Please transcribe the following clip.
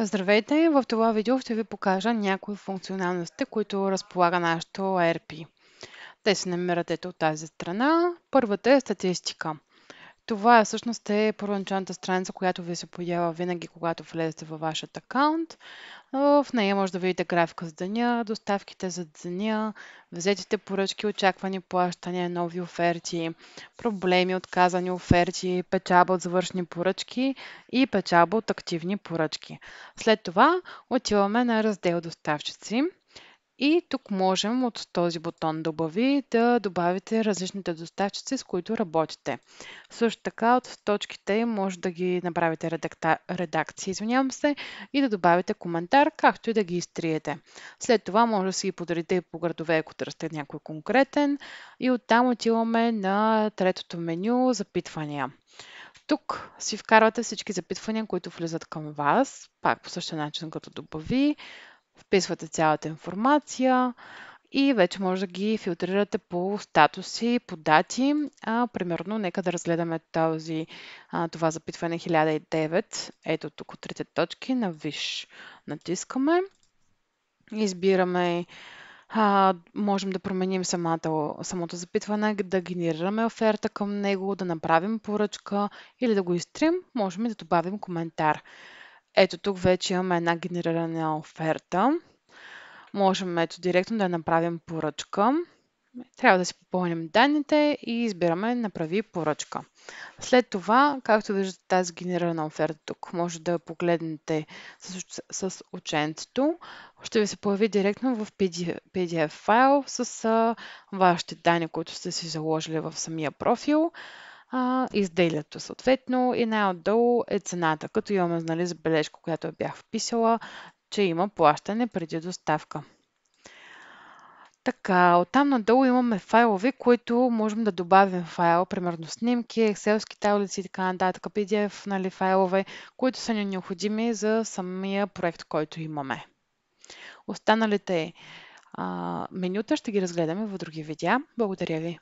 Здравейте! В това видео ще ви покажа някои функционалности, които разполага нашето ERP. Те се намират ето от тази страна. Първата е статистика. Това всъщност е първоначалната страница, която ви се появява винаги, когато влезете във вашия акаунт. В нея може да видите графика за деня, доставките за деня, взетите поръчки, очаквани плащания, нови оферти, проблеми, отказани оферти, печалба от завършени поръчки и печалба от активни поръчки. След това отиваме на раздел доставчици. И тук можем от този бутон добави да добавите различните доставчици, с които работите. Също така от точките може да ги направите редакции, и да добавите коментар, както и да ги изтриете. След това може да си ги подарите и по градове, ако търсите някой конкретен. И оттам отиваме на третото меню запитвания. Тук си вкарвате всички запитвания, които влизат към вас, пак по същия начин като добави. Вписвате цялата информация и вече може да ги филтрирате по статуси, по дати. Примерно, нека да разгледаме това запитване 1009. Ето тук от трите точки на виж. Натискаме. Избираме. Можем да променим самото запитване, да генерираме оферта към него, да направим поръчка или да го изтрим. Можем и да добавим коментар. Ето тук вече имаме една генерирана оферта. Можем директно да направим поръчка. Трябва да си попълним данните и избираме направи поръчка. След това, както виждате тази генерирана оферта тук, може да погледнете с ученцето. Ще ви се появи директно в PDF файл с вашите данни, които сте си заложили в самия профил. Изделието съответно и най-отдолу е цената, като имаме забележка, която я бях вписала, че има плащане преди доставка. Така, оттам надолу имаме файлове, които можем да добавим файл, примерно снимки, екселски таблици и така нататък, PDF файлове, които са ни необходими за самия проект, който имаме. Останалите менюта ще ги разгледаме в други видеа. Благодаря ви!